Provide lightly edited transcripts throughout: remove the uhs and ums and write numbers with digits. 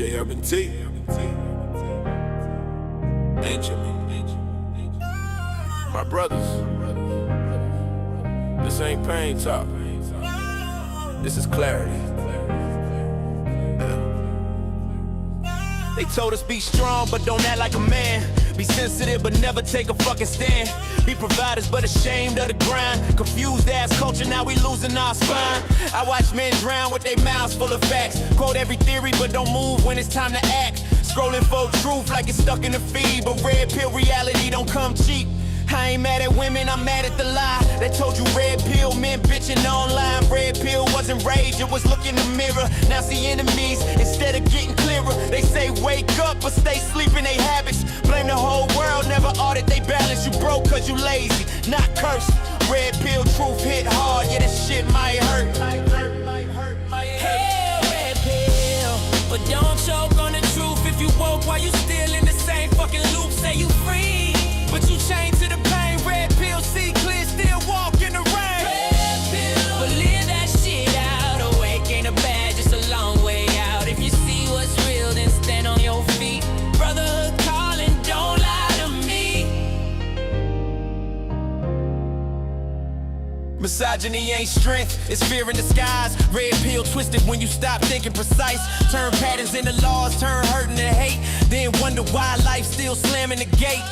DJ Urban T. Benjamin. My brothers. This ain't pain talk. This is clarity. They told us be strong, but don't act like a man. Be sensitive, but never take a fucking stand. Be providers, but ashamed of the grind. Confused ass culture, now we losing our spine. I watch men drown with their mouths full of facts. Quote every theory, but don't move when it's time to act. Scrolling for truth like it's stuck in the feed, but red pill reality don't come cheap. I ain't mad at women, I'm mad at the lie. They told you red pill meant bitching online. Red pill wasn't rage, it was look in the mirror. Now see enemies instead of getting clearer. They say wake up, but stay sleep in they habits. Blame the whole world, never audit they balance. You broke cause you lazy, not cursed. Red pill truth hit hard, yeah this shit might hurt. Hell, red pill, but don't choke on the truth. If you woke while you still in the same fucking loop, say you free, but you chained to the pain. Red pill, see clear, still walk in the rain. Red pill, but live that shit out. Awake ain't a bad, just a long way out. If you see what's real, then stand on your feet. Brotherhood calling, don't lie to me. Misogyny ain't strength, it's fear in disguise. Red pill twisted when you stop thinking precise. Turn patterns into laws, turn hurt into hate. Then wonder why life still slamming the gate.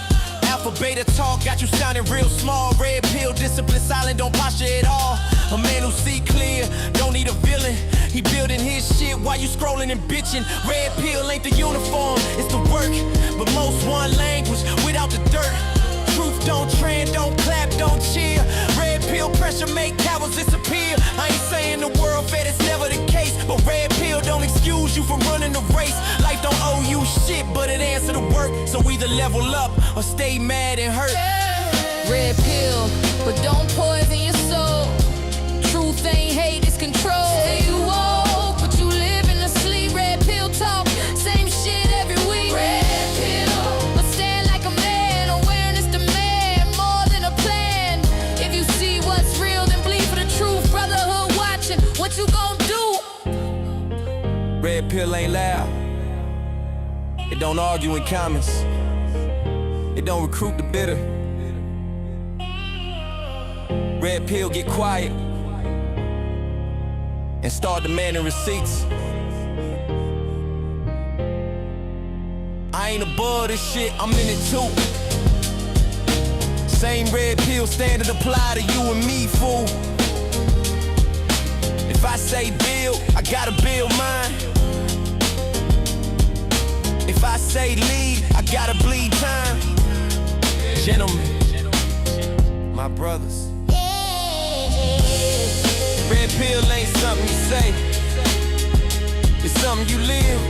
Alpha beta talk got you sounding real small. Red pill discipline silent, don't posture at all. A man who see clear, don't need a villain. He building his shit while you scrolling and bitching. Red pill ain't the uniform, it's the work. But most one language without the dirt. Truth don't trend, don't clap, don't cheer. Red pill pressure make cowards disappear. I ain't saying the world fed, it's never the case. But red pill don't excuse you from running the race. Life don't owe you shit, but it answer the work. So either level up or stay mad and hurt. Red pill, but don't poison your soul. Truth ain't hate, it's control. Say you woke, but you live in the sleep. Red pill talk, same shit every week. Red pill, but stand like a man. Awareness demand more than a plan. If you see what's real, then bleed for the truth. Brotherhood watching, what you gon' do? Red pill ain't loud. It don't argue in comments. It don't recruit the bitter. Red pill get quiet and start demanding receipts. I ain't above this shit, I'm in it too. Same red pill standard apply to you and me, fool. If I say build, I gotta build mine. If I say lead, I gotta bleed time. Gentlemen, my brothers. Red pill ain't something you say, it's something you live.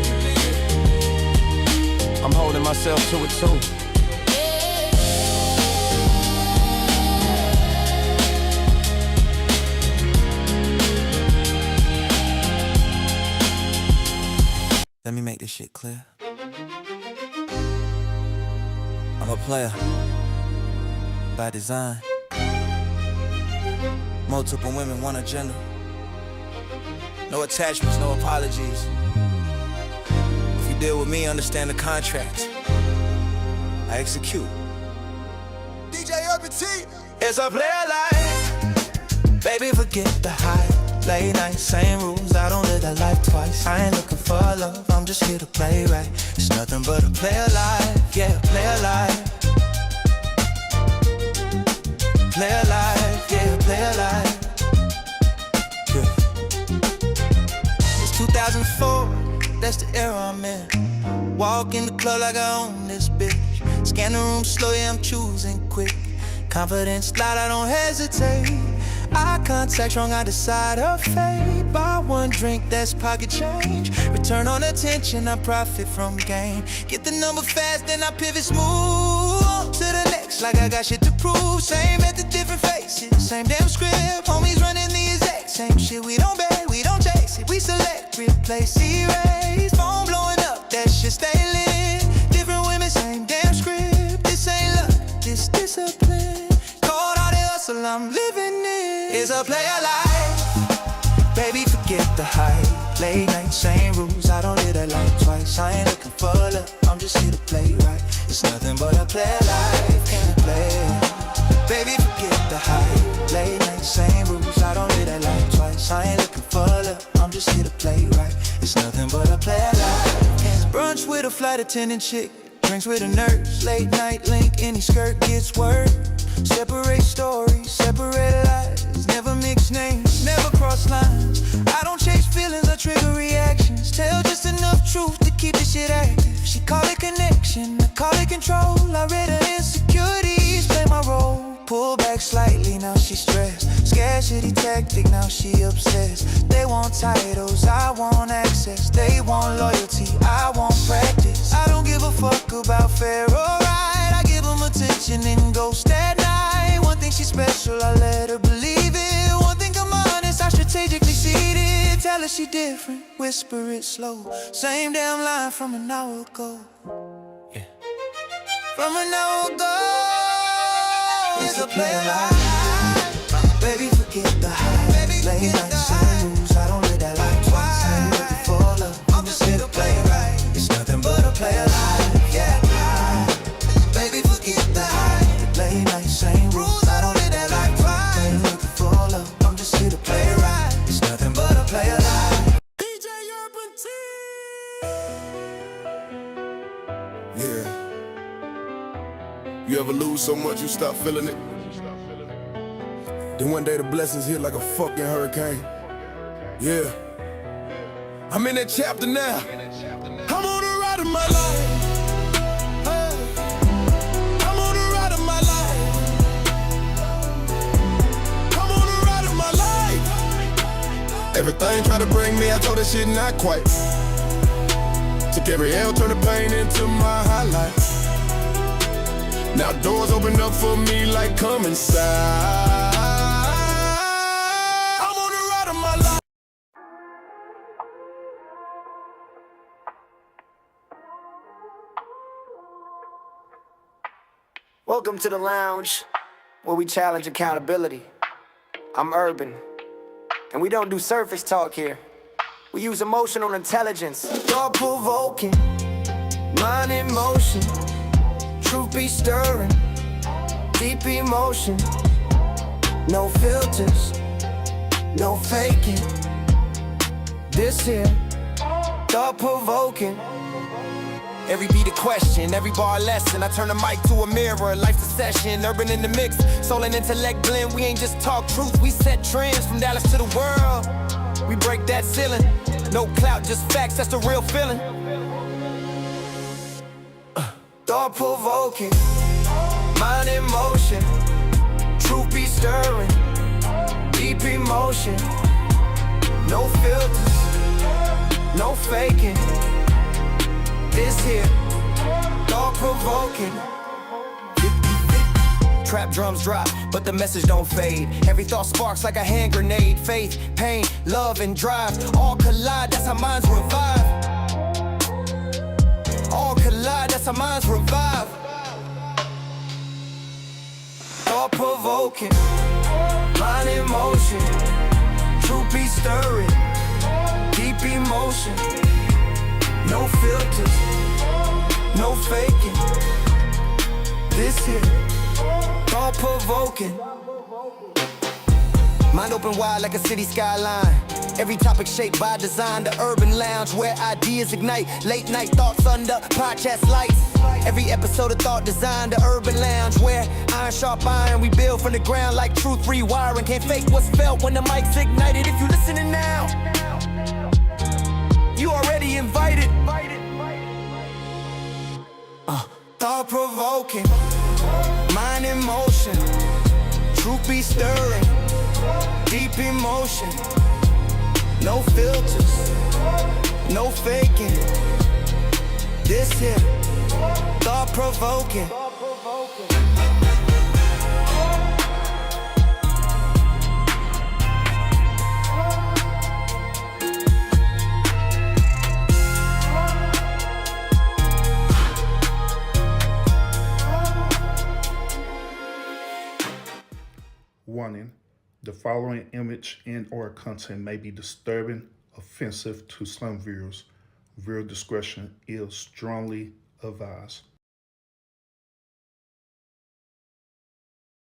I'm holding myself to it too. Let me make this shit clear. I'm a player by design. Multiple women, one agenda. No attachments, no apologies. If you deal with me, understand the contract. I execute. DJ Urban T. It's a player life. Baby, forget the hype. Late night, same rules, I don't live that life twice. I ain't looking for love, I'm just here to play right. It's nothing but a player life, yeah, player life. Player life, yeah, player life. Yeah. It's 2004, that's the era I'm in. Walk in the club like I own this bitch. Scan the room slow, yeah, I'm choosing quick. Confidence loud, I don't hesitate. Eye contact strong, I decide her fate. Buy one drink, that's pocket change. Return on attention, I profit from game. Get the number fast, then I pivot smooth to the next, like I got shit to prove. Same method, different faces, same damn script. Homies running the exact same shit. We don't beg, we don't chase it. We select, replace, erase. Phone blowing up, that shit stay lit. Different women, same damn script. This ain't luck, this discipline. Cold hearted hustle, I'm living it. It's a player life. Baby, forget the hype. Late night, same rules, I don't live that life twice. I ain't looking for love, I'm just here to play right. It's nothing but a play life, can't play. Baby, forget the hype. Late night, same rules, I don't live that life twice. I ain't looking for love, I'm just here to play right. It's nothing but a play life. Brunch with a flight attendant chick, drinks with a nurse. Late night link, any skirt gets word. Separate stories, separate lives. Never mix names, never cross lines. I don't chase feelings, I trigger reactions. Tell just enough truth to keep the shit active. She call it connection, I call it control. I read her insecurities, play my role. Pull back slightly, now she stressed. Scarcity tactic, now she obsessed. They want titles, I want access. They want loyalty, I want practice. I don't give a fuck about fair or right. I give them attention and ghost at night. One thing she's special, I let her believe it. One thing I'm honest, I strategically seed it. Tell her she different, whisper it slow. Same damn line from an hour ago. Yeah. From an hour ago. It's a play life. Baby, forget the hype. Late night, same rules, I don't live that life twice. I ain't looking for love, I'm just here to play right. It's nothing but a play life, yeah. Baby, forget the hype. Late night, same rules, I don't live that life twice. I ain't looking for love, I'm just here to play right. It's nothing but a play life. DJ Urban T. Yeah. You ever lose so much you stop feeling it? Then one day the blessings hit like a fucking hurricane. Yeah. I'm in that chapter now. I'm on the ride of my life. Hey. I'm on the ride of my life. I'm on the ride of my life. Everything tried to bring me, I told that shit not quite. Took every L, turned the pain into my highlight. Now doors open up for me like come inside. I'm on the ride of my life. Welcome to the lounge, where we challenge accountability. I'm Urban, and we don't do surface talk here. We use emotional intelligence, thought-provoking, mind in motion. Truth be stirring, deep emotion. No filters, no faking. This here, thought-provoking. Every beat a question, every bar a lesson. I turn the mic to a mirror, life's a session. Urban in the mix, soul and intellect blend. We ain't just talk truth, we set trends from Dallas to the world. We break that ceiling, no clout, just facts, that's the real feeling. Thought-provoking, mind in motion. Truth be stirring, deep emotion. No filters, no faking. This here, thought-provoking. Trap drums drop, but the message don't fade. Every thought sparks like a hand grenade. Faith, pain, love, and drive all collide, that's how minds revive. All collide, that's how minds revive. Thought-provoking, mind in motion. Truth be stirring, deep emotion. No filters, no faking. This here, thought-provoking. Mind open wide like a city skyline. Every topic shaped by design. The urban lounge where ideas ignite. Late night thoughts under podcast lights. Every episode of thought design. The urban lounge where iron sharp iron. We build from the ground like truth rewiring. Can't fake what's felt when the mic's ignited. If you listening now, you already invited. Thought-provoking, mind in motion. Truth be stirring, deep emotion. No filters, no faking. This here, thought-provoking. Warning, the following image and or content may be disturbing, offensive to some viewers. Viewer discretion is strongly advised.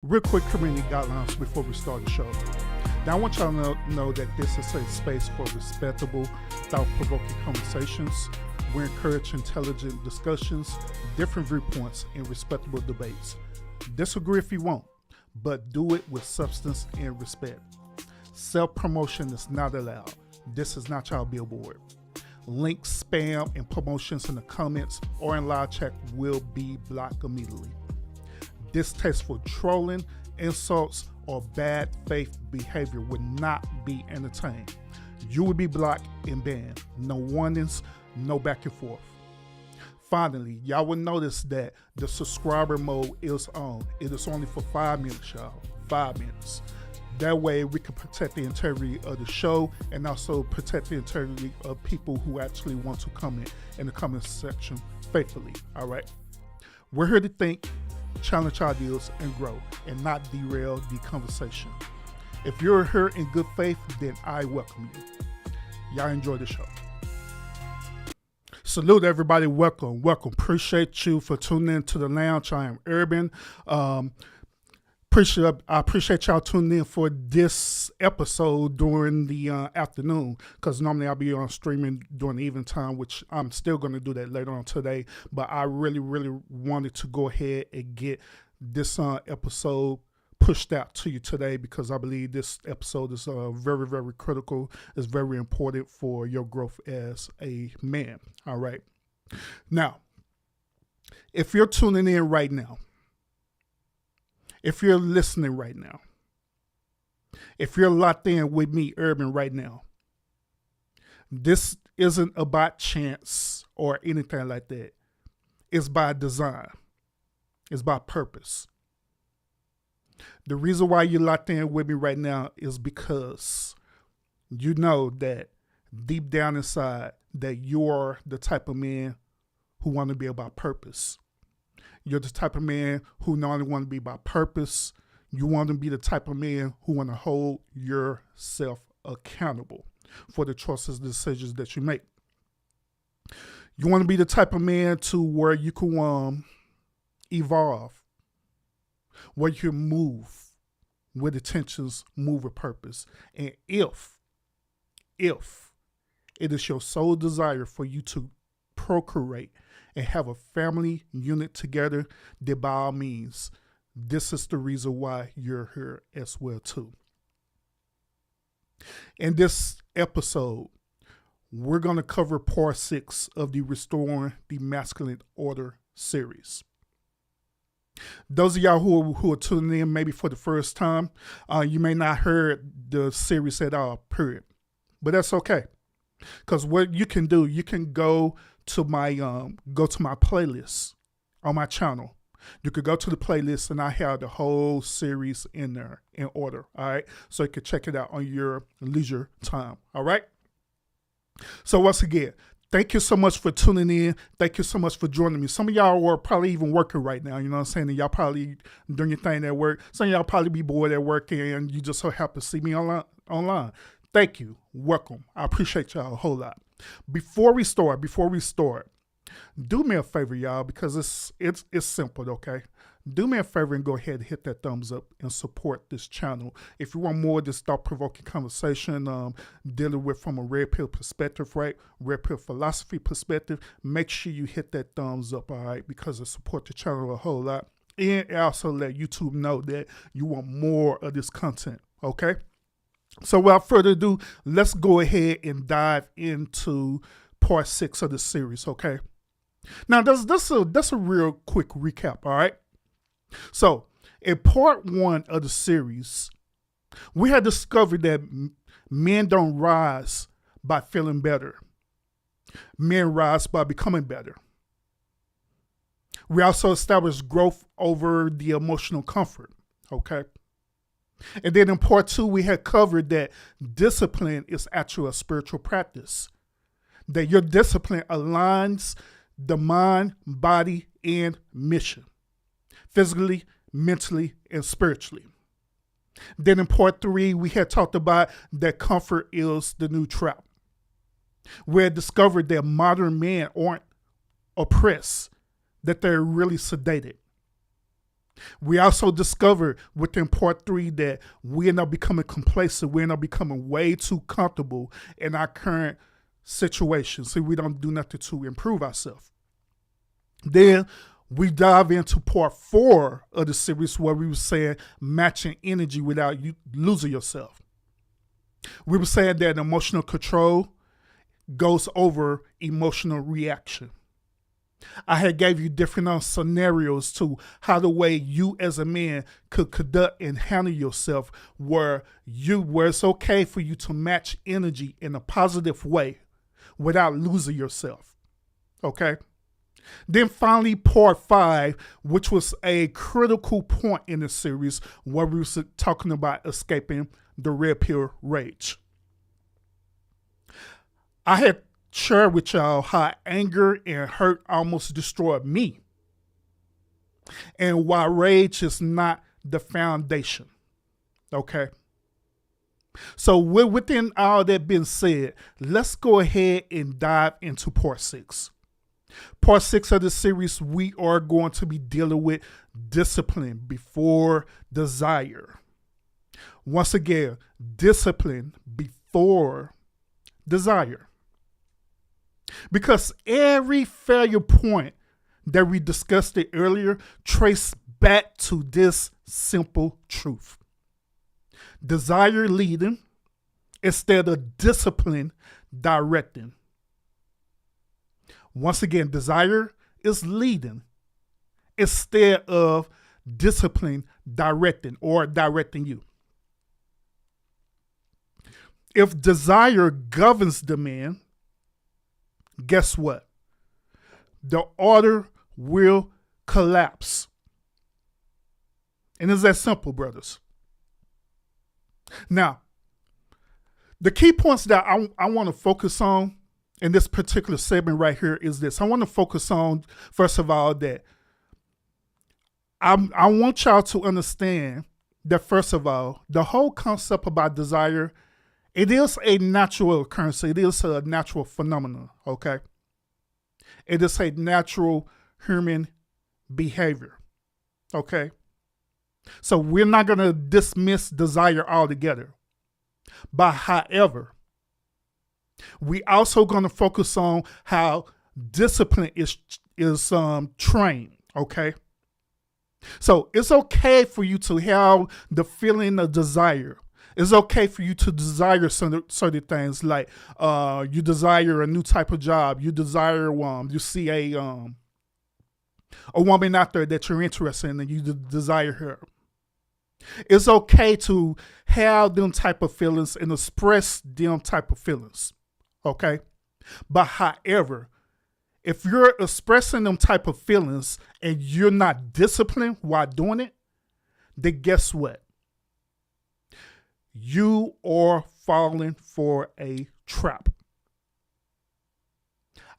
Real quick community guidelines before we start the show. Now I want y'all to know that this is a space for respectable, thought-provoking conversations. We encourage intelligent discussions, different viewpoints, and respectable debates. Disagree if you want, but do it with substance and respect. Self-promotion is not allowed. This is not y'all billboard. Links, spam, and promotions in the comments or in live chat will be blocked immediately. Distasteful trolling, insults, or bad faith behavior will not be entertained. You will be blocked and banned. No warnings, no back and forth. Finally, y'all will notice that the subscriber mode is on. It is only for 5 minutes, y'all. 5 minutes. That way we can protect the integrity of the show and also protect the integrity of people who actually want to comment in the comment section faithfully. All right. We're here to think, challenge ideas, and grow, and not derail the conversation. If you're here in good faith, then I welcome you. Y'all enjoy the show. Salute everybody. Welcome. Appreciate you for tuning in to the lounge. I am Urban. I appreciate y'all tuning in for this episode during the afternoon, because normally I'll be on streaming during the evening time, which I'm still going to do that later on today. But I really wanted to go ahead and get this episode pushed out to you today, because I believe this episode is very critical. It's very important for your growth as a man. All right. Now, if you're tuning in right now, if you're listening right now, if you're locked in with me, Urban, right now, this isn't about chance or anything like that. It's by design. It's by purpose. The reason why you're locked in with me right now is because you know that deep down inside that you're the type of man who want to be about purpose. You're the type of man who not only want to be about purpose, you want to be the type of man who want to hold yourself accountable for the choices and decisions that you make. You want to be the type of man to where you can evolve, where you can move with intentions, move with purpose. And if it is your sole desire for you to procreate and have a family unit together, then by all means, this is the reason why you're here as well too. In this episode, we're going to cover part 6 of the Restoring the Masculine Order series. Those of y'all who are tuning in maybe for the first time, you may not heard the series at all, period. But that's okay. Because what you can do, you can go to my playlist on my channel. You could go to the playlist and I have the whole series in there in order. All right. So you can check it out on your leisure time. All right. So once again, thank you so much for tuning in. Thank you so much for joining me. Some of y'all are probably even working right now. You know what I'm saying? And y'all probably doing your thing at work. Some of y'all probably be bored at work and you just so happen to see me online. Thank you. Welcome. I appreciate y'all a whole lot. Before we start, do me a favor, y'all, because it's simple, okay? Do me a favor and go ahead and hit that thumbs up and support this channel. If you want more of this thought-provoking conversation dealing with from a red pill perspective, right? Red pill philosophy perspective, make sure you hit that thumbs up, all right? Because it supports the channel a whole lot. And also let YouTube know that you want more of this content, okay? So without further ado, let's go ahead and dive into part 6 of the series, okay? Now, that's a real quick recap, all right? So, in part 1 of the series, we had discovered that men don't rise by feeling better. Men rise by becoming better. We also established growth over the emotional comfort, okay? And then in part 2, we had covered that discipline is actually a spiritual practice. That your discipline aligns the mind, body, and mission. Physically, mentally, and spiritually. Then in part 3, we had talked about that comfort is the new trap. We had discovered that modern men aren't oppressed, that they're really sedated. We also discovered within part 3 that we end up becoming complacent. We end up becoming way too comfortable in our current situation. So we don't do nothing to improve ourselves. Then we dive into part 4 of the series where we were saying matching energy without you losing yourself. We were saying that emotional control goes over emotional reaction. I had gave you different scenarios to how the way you as a man could conduct and handle yourself where it's okay for you to match energy in a positive way without losing yourself. Okay? Then finally, part 5, which was a critical point in the series where we were talking about escaping the red pill rage. I had shared with y'all how anger and hurt almost destroyed me and why rage is not the foundation. Okay? So within all that being said, let's go ahead and dive into part 6. Part 6 of the series, we are going to be dealing with discipline before desire. Once again, discipline before desire. Because every failure point that we discussed it earlier trace back to this simple truth. Desire leading instead of discipline directing. Once again, desire is leading instead of discipline directing or directing you. If desire governs the man, guess what? The order will collapse. And it's that simple, brothers. Now, the key points that I want to focus on in this particular segment right here is this. I want to focus on, first of all, that I want y'all to understand that, first of all, the whole concept about desire, it is a natural occurrence. It is a natural phenomenon, okay? It is a natural human behavior, okay? So we're not going to dismiss desire altogether. But however, we also going to focus on how discipline is trained, okay? So it's okay for you to have the feeling of desire. It's okay for you to desire certain things, like you desire a new type of job. You desire you see a woman out there that you're interested in and you desire her. It's okay to have them type of feelings and express them type of feelings, okay? But however, if you're expressing them type of feelings and you're not disciplined while doing it, then guess what? You are falling for a trap.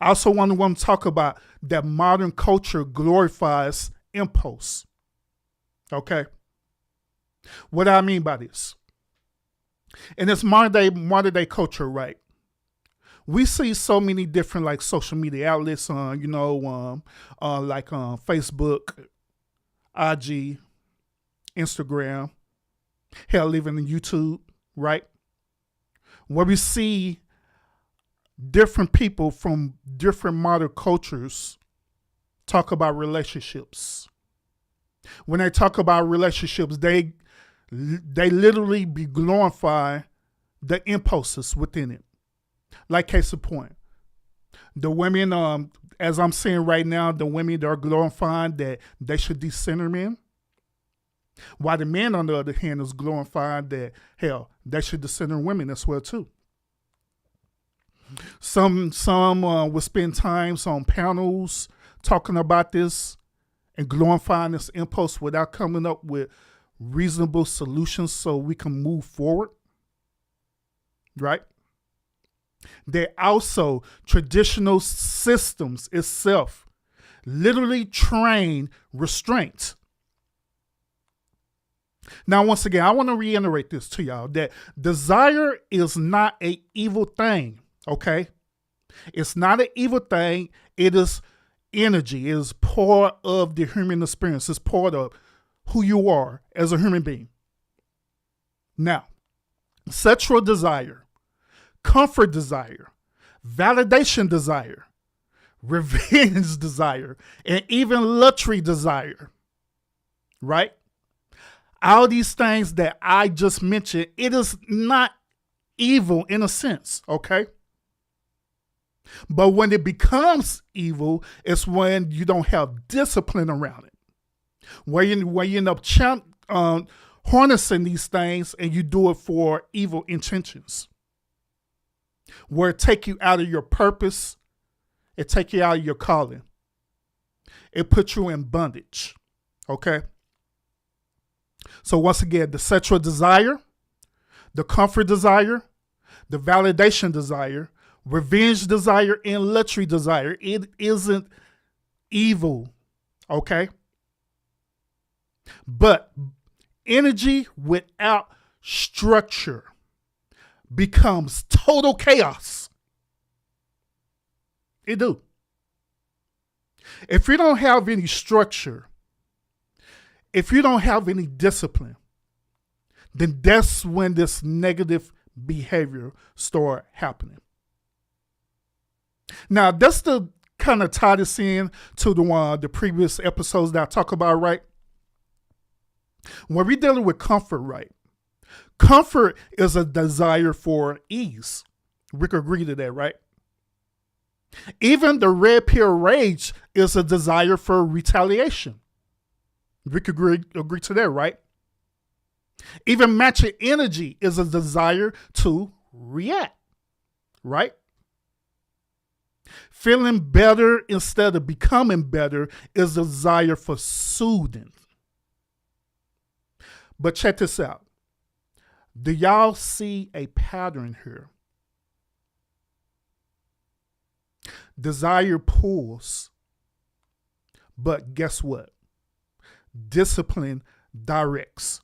I also want to talk about that modern culture glorifies impulse. Okay? What do I mean by this? In this modern day culture, right? We see so many different like social media outlets on, Facebook, IG, Instagram, hell, even on YouTube, right? Where we see different people from different modern cultures talk about relationships. When they talk about relationships, they literally be glorifying the impulses within it. Like case of point, the women, as I'm saying right now, the women that are glorifying that they should decenter men, while the men, on the other hand, is glorifying that, hell, they should decenter women as well too. Some will spend times on panels talking about this and glorifying this impulse without coming up with reasonable solutions so we can move forward, right? They also, traditional systems itself literally train restraint. Now, once again, I want to reiterate this to y'all, that desire is not an evil thing, okay? It's not an evil thing. It is energy. It is part of the human experience. It's part of who you are as a human being. Now, sexual desire, comfort desire, validation desire, revenge desire, and even luxury desire, right? All these things that I just mentioned, it is not evil in a sense, okay? But when it becomes evil, it's when you don't have discipline around it. Where you end up harnessing these things and you do it for evil intentions. Where it take you out of your purpose, it take you out of your calling. It puts you in bondage, okay? So once again, the sexual desire, the comfort desire, the validation desire, revenge desire, and luxury desire, it isn't evil, okay? But energy without structure becomes total chaos. It do. If you don't have any structure, if you don't have any discipline, then that's when this negative behavior start happening. Now, that's the kind of tie this in to the previous episodes that I talk about, right? When we're dealing with comfort, right? Comfort is a desire for ease. We can agree to that, right? Even the red pill rage is a desire for retaliation. We could agree to that, right? Even matching energy is a desire to react, right? Feeling better instead of becoming better is a desire for soothing. But check this out. Do y'all see a pattern here? Desire pulls, but guess what? Discipline directs.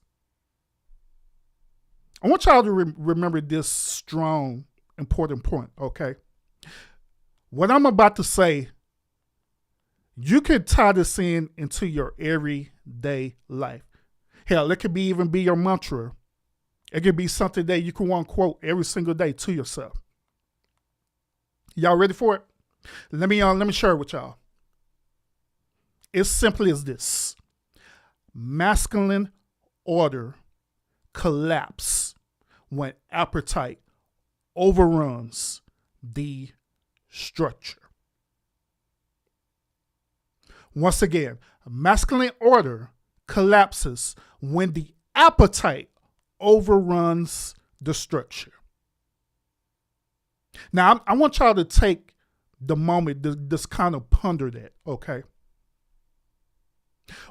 I want y'all to remember this strong, important point, okay? What I'm about to say, you could tie this into your everyday life. Hell, it could even be your mantra. It could be something that you can want to quote every single day to yourself. Y'all ready for it? Let me share it with y'all. It's simply as this. Masculine order collapse when appetite overruns the structure. Once again, masculine order collapses when the appetite overruns the structure. Now, I want y'all to take the moment to just kind of ponder that, okay?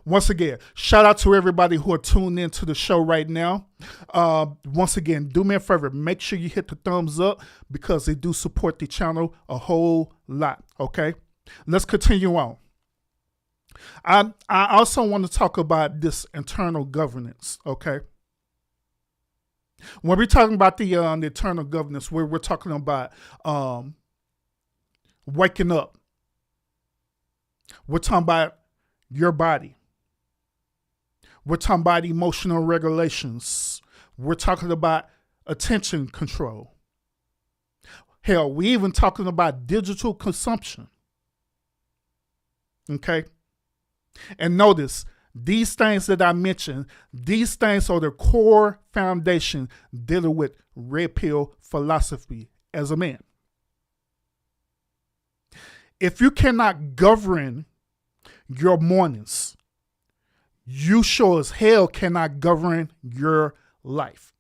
Once again, shout out to everybody who are tuned into the show right now. Once again, do me a favor, make sure you hit the thumbs up because they do support the channel a whole lot, okay? Let's continue on. I also want to talk about this internal governance, okay? When we're talking about the internal governance, we're talking about waking up. We're talking about your body. We're talking about emotional regulations. We're talking about attention control. Hell, we even talking about digital consumption. Okay? And notice, these things that I mentioned, these things are the core foundation dealing with red pill philosophy as a man. If you cannot govern your mornings, you sure as hell cannot govern your life.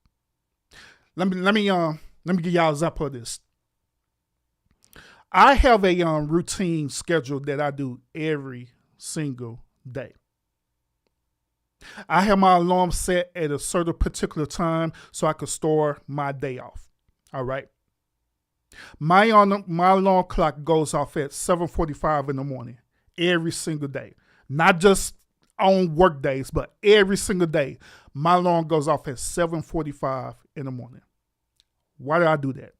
Let me give y'all an example of this. I have a routine schedule that I do every single day. I have my alarm set at a certain particular time so I can store my day off. All right. My alarm clock goes off at 7:45 in the morning every single day. Not just on work days, but every single day. My alarm goes off at 7:45 in the morning. Why do I do that?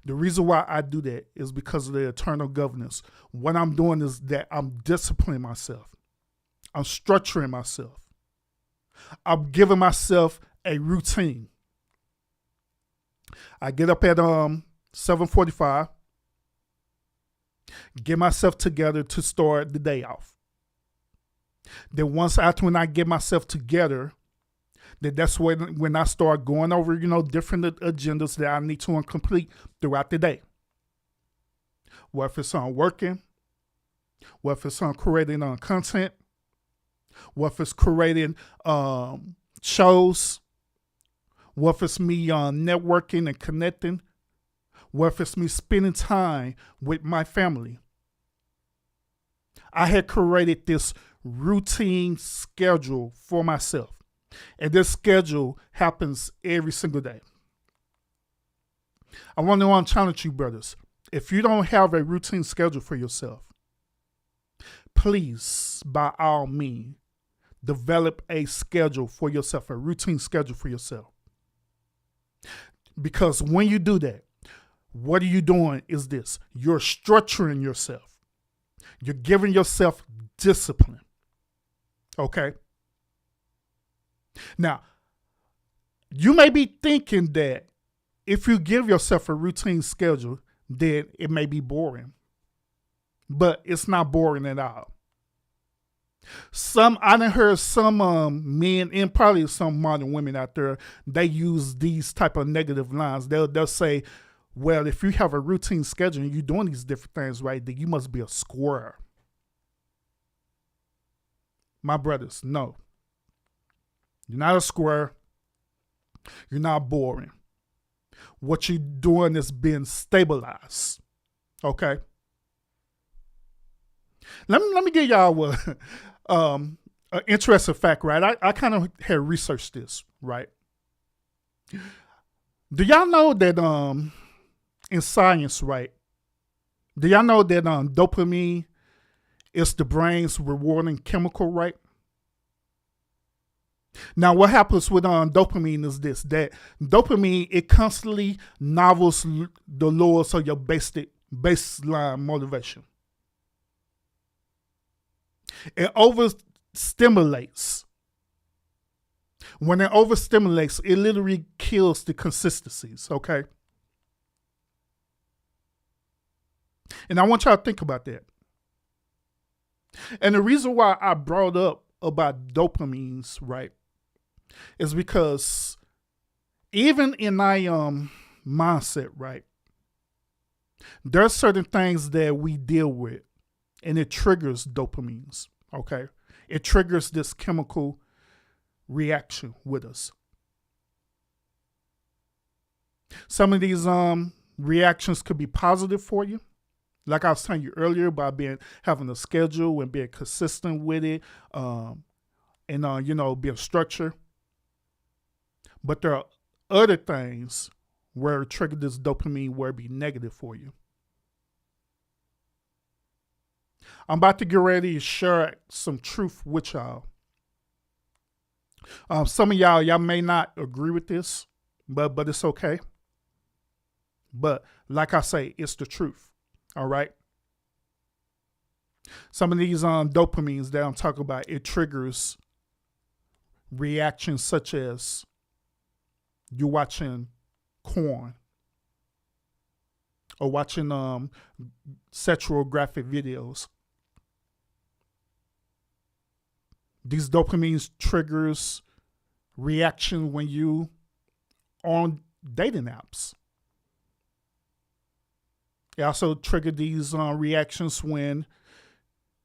The reason why I do that is because of the eternal governance. What I'm doing is that I'm disciplining myself. I'm structuring myself. I'm giving myself a routine. I get up at 7:45, get myself together to start the day off. Then when I get myself together, that's when I start going over, different agendas that I need to complete throughout the day. Whether it's on working, whether it's on creating content, whether it's creating shows, whether it's me networking and connecting, whether it's me spending time with my family. I had created this routine schedule for myself. And this schedule happens every single day. I want to challenge you, brothers. If you don't have a routine schedule for yourself, please, by all means, develop a schedule for yourself, a routine schedule for yourself. Because when you do that, what are you doing is this. You're structuring yourself. You're giving yourself discipline. Okay? Now, you may be thinking that if you give yourself a routine schedule, then it may be boring. But it's not boring at all. I done heard some men and probably some modern women out there, they use these type of negative lines. They'll say, well, if you have a routine schedule and you're doing these different things right, then you must be a squirrel. My brothers, no. You're not a square. You're not boring. What you're doing is being stabilized. Okay? Let me give y'all an interesting fact, right? I kind of had researched this, right? Do y'all know that in science, right? Do y'all know that dopamine is the brain's rewarding chemical, right? Now, what happens with dopamine is this, that dopamine, it constantly novels the lowers of your baseline motivation. It overstimulates. When it overstimulates, it literally kills the consistencies, okay? And I want y'all to think about that. And the reason why I brought up about dopamines, right, is because even in my mindset, right, there are certain things that we deal with and it triggers dopamines, okay? It triggers this chemical reaction with us. Some of these reactions could be positive for you. Like I was telling you earlier about having a schedule and being consistent with it, and being structured. But there are other things where it trigger this dopamine where it be negative for you. I'm about to get ready to share some truth with y'all. Some of y'all may not agree with this, but it's okay. But like I say, it's the truth. All right. Some of these dopamines that I'm talking about, it triggers reactions such as you watching porn or watching sexual graphic videos. These dopamines triggers reaction when you on dating apps. It also trigger these reactions when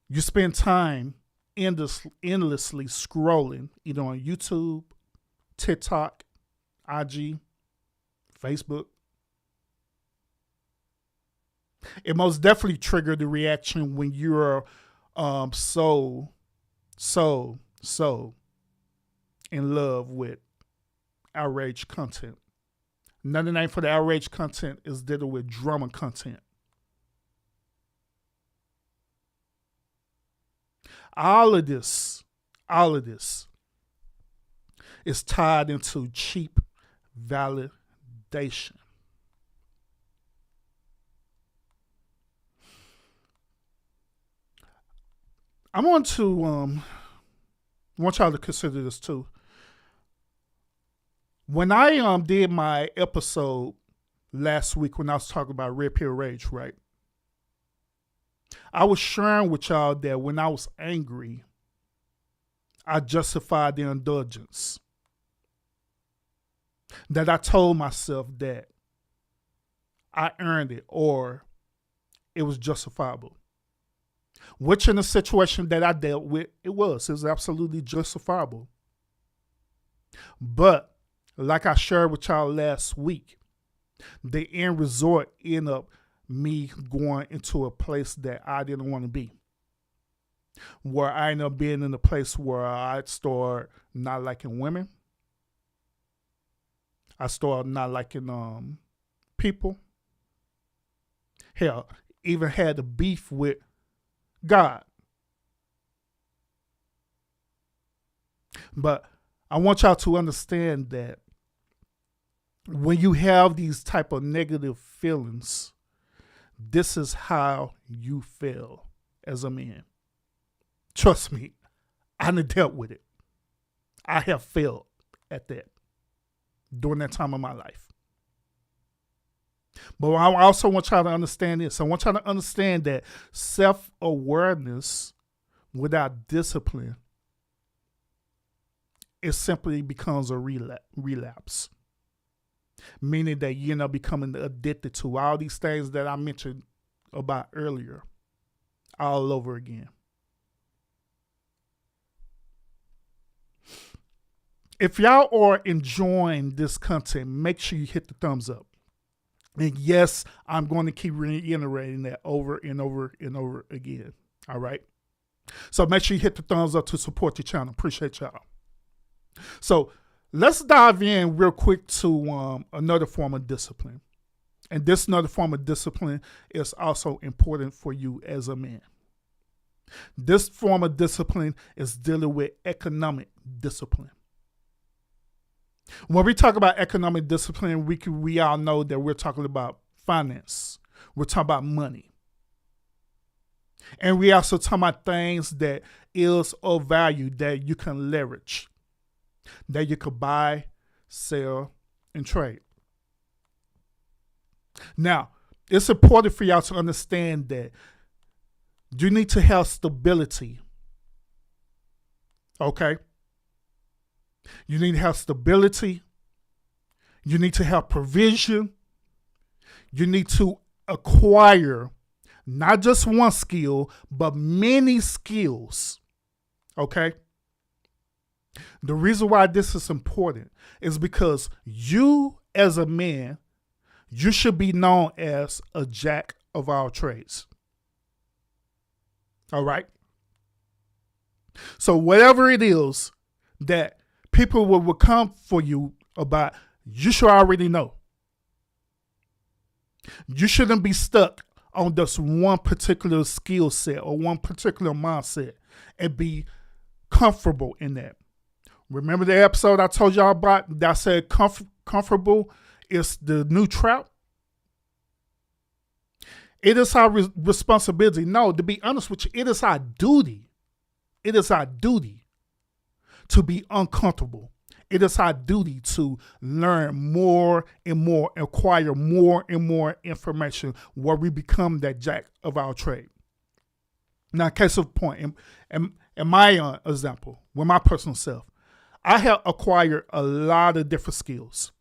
you spend time endlessly scrolling, either on YouTube, TikTok, IG, Facebook. It most definitely triggered the reaction when you're so in love with outrage content. Another name for the outrage content is dealing with drama content. All of this is tied into cheap validation. I want y'all to consider this too. When I did my episode last week when I was talking about red pill rage, right? I was sharing with y'all that when I was angry, I justified the indulgence. That I told myself that I earned it or it was justifiable. Which in the situation that I dealt with, it was absolutely justifiable. But like I shared with y'all last week, the end result ended up me going into a place that I didn't want to be. Where I ended up being in a place where I'd start not liking women. I started not liking people. Hell, even had a beef with God. But I want y'all to understand that when you have these type of negative feelings, this is how you feel as a man. Trust me, I done dealt with it. I have failed at that during that time of my life. But I also want y'all to understand this. I want y'all to understand that self-awareness without discipline, it simply becomes a relapse. Meaning that you end up becoming addicted to all these things that I mentioned about earlier all over again. If y'all are enjoying this content, make sure you hit the thumbs up. And yes, I'm going to keep reiterating that over and over and over again. All right. So make sure you hit the thumbs up to support the channel. Appreciate y'all. So let's dive in real quick to another form of discipline. And this another form of discipline is also important for you as a man. This form of discipline is dealing with economic discipline. When we talk about economic discipline, we all know that we're talking about finance. We're talking about money. And we also talking about things that is of value that you can leverage, that you could buy, sell, and trade. Now, it's important for y'all to understand that you need to have stability. Okay? You need to have stability. You need to have provision. You need to acquire not just one skill, but many skills. Okay? The reason why this is important is because you, as a man, you should be known as a jack of all trades. All right? So whatever it is that people will come for you about, you should already know. You shouldn't be stuck on just one particular skill set or one particular mindset and be comfortable in that. Remember the episode I told y'all about that I said comfortable is the new trap? It is our responsibility. No, to be honest with you, it is our duty. It is our duty to be uncomfortable. It is our duty to learn more and more, acquire more and more information where we become that jack of our trade. Now, case of point, in my example, with my personal self, I have acquired a lot of different skills.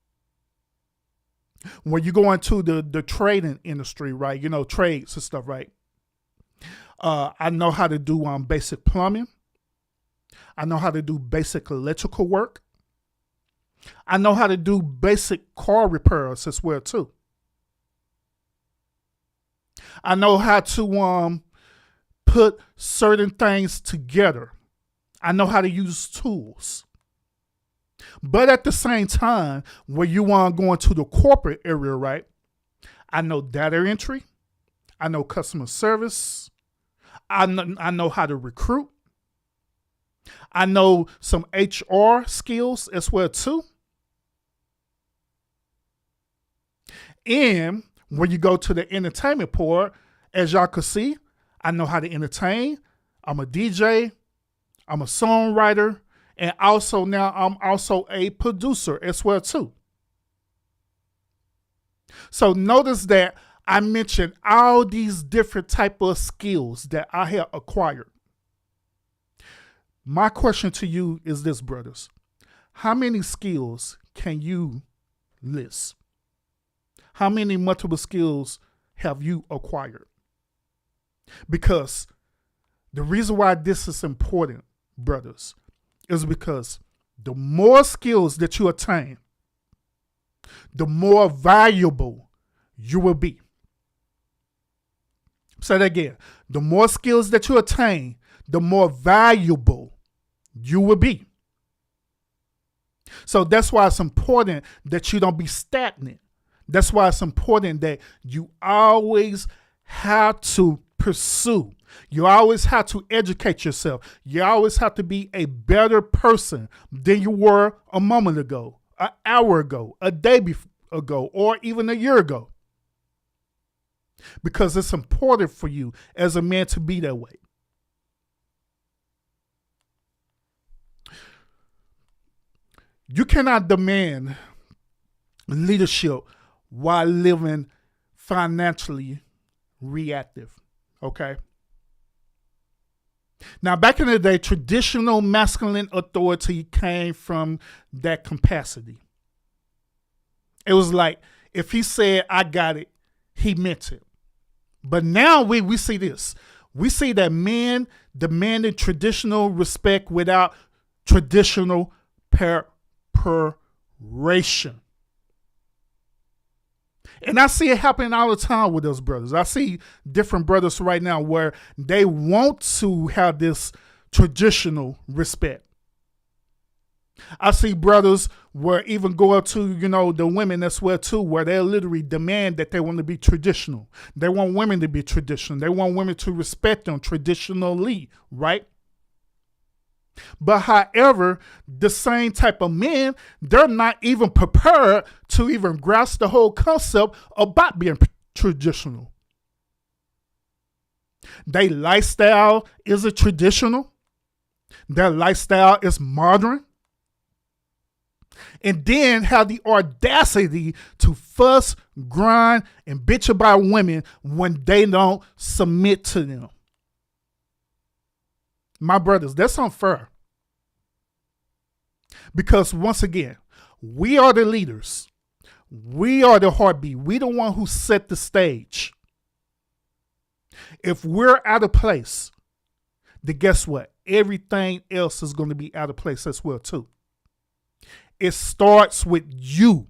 When you go into the trading industry, right, you know, trades and stuff, right? I know how to do basic plumbing. I know how to do basic electrical work. I know how to do basic car repairs as well, too. I know how to put certain things together. I know how to use tools. But at the same time, when you want to go into the corporate area, right, I know data entry. I know customer service. I know how to recruit. I know some HR skills as well, too. And when you go to the entertainment part, as y'all can see, I know how to entertain. I'm a DJ, I'm a songwriter, and also now I'm also a producer as well too. So notice that I mentioned all these different type of skills that I have acquired. My question to you is this, brothers. How many skills can you list? How many multiple skills have you acquired? Because the reason why this is important, brothers, is because the more skills that you attain, the more valuable you will be. Say that again. The more skills that you attain, the more valuable you will be. So that's why it's important that you don't be stagnant. That's why it's important that you always have to pursue. You always have to educate yourself. You always have to be a better person than you were a moment ago, an hour ago, a day ago, or even a year ago. Because it's important for you as a man to be that way. You cannot demand leadership while living financially reactive, okay? Now, back in the day, traditional masculine authority came from that capacity. It was like, if he said, I got it, he meant it. But now we see this. We see that men demanding traditional respect without traditional preparation. And I see it happening all the time with those brothers. I see different brothers right now where they want to have this traditional respect. I see brothers where even go up to, the women as well too, where they literally demand that they want to be traditional. They want women to be traditional. They want women to respect them traditionally, right? But however, the same type of men, they're not even prepared to even grasp the whole concept about being traditional. Their lifestyle isn't traditional. Their lifestyle is modern. And then have the audacity to fuss, grind, and bitch about women when they don't submit to them. My brothers, that's unfair. Because once again, we are the leaders. We are the heartbeat. We the one who set the stage. If we're out of place, then guess what? Everything else is going to be out of place as well too. It starts with you.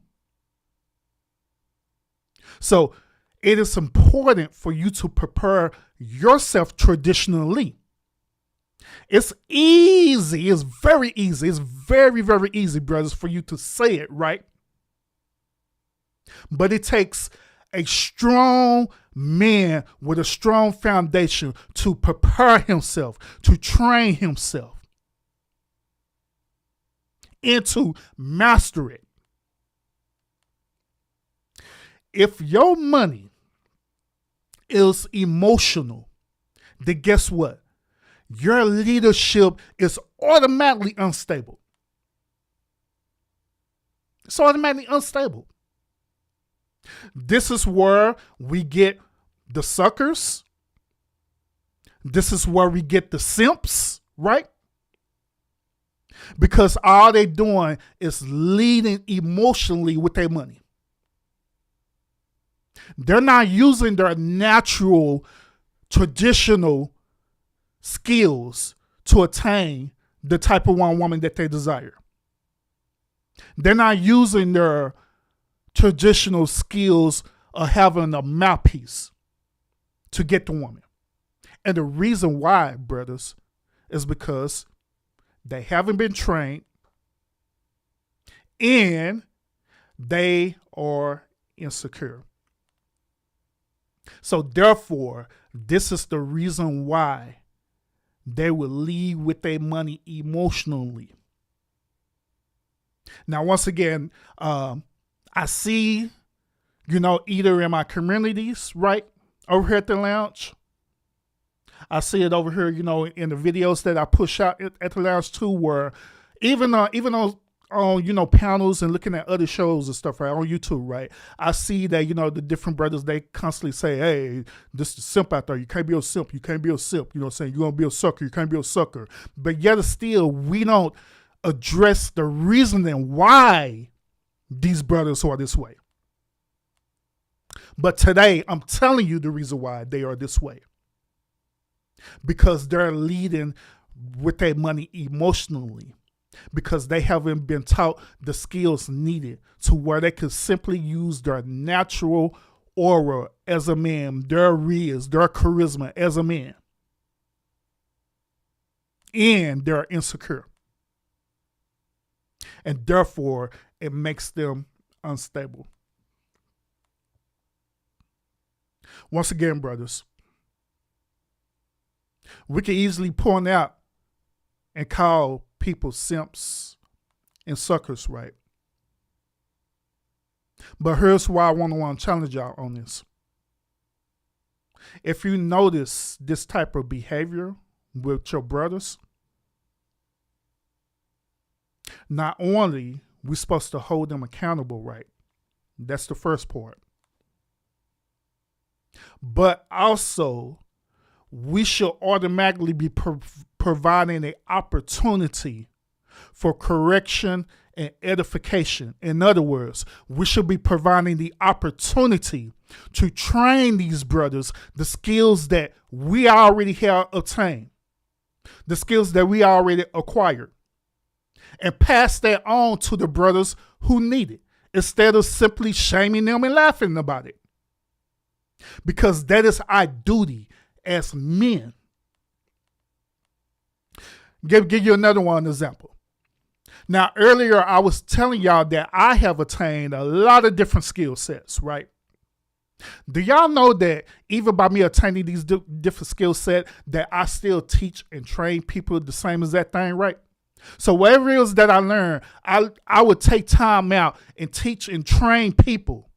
So it is important for you to prepare yourself traditionally. It's easy. It's very easy. It's very, very easy, brothers, for you to say it, right? But it takes a strong man with a strong foundation to prepare himself, to train himself, and to master it. If your money is emotional, then guess what? Your leadership is automatically unstable. It's automatically unstable. This is where we get the suckers. This is where we get the simps, right? Because all they're doing is leading emotionally with their money. They're not using their natural, traditional skills to attain the type of woman that they desire. They're not using their traditional skills of having a mouthpiece to get the woman. And the reason why, brothers, is because they haven't been trained and they are insecure. So therefore, this is the reason why they will lead with their money emotionally. Now, once again, I see, either in my communities, right, over here at the lounge, I see it over here, in the videos that I push out at the lounge too, where even on panels and looking at other shows and stuff, right, on YouTube, right, I see that, the different brothers, they constantly say, hey, this is simp out there. You can't be a simp. You can't be a simp. You know what I'm saying? You're going to be a sucker. You can't be a sucker. But yet still, we don't address the reasoning why these brothers are this way. But today, I'm telling you the reason why they are this way. Because they're leading with their money emotionally. Because they haven't been taught the skills needed to where they could simply use their natural aura as a man, their riz, their charisma as a man. And they're insecure. And therefore, it makes them unstable. Once again, brothers, we can easily point out and call people simps and suckers, right? But here's why I want to challenge y'all on this. If you notice this type of behavior with your brothers, not only we're supposed to hold them accountable, right? That's the first part. But also, we should automatically be providing an opportunity for correction and edification. In other words, we should be providing the opportunity to train these brothers the skills that we already have obtained, the skills that we already acquired, and pass that on to the brothers who need it, instead of simply shaming them and laughing about it. Because that is our duty as men. Give you another one example. Now, earlier I was telling y'all that I have attained a lot of different skill sets, right? Do y'all know that even by me attaining these different skill sets, that I still teach and train people the same as that thing, right? So whatever it is that I learn, I would take time out and teach and train people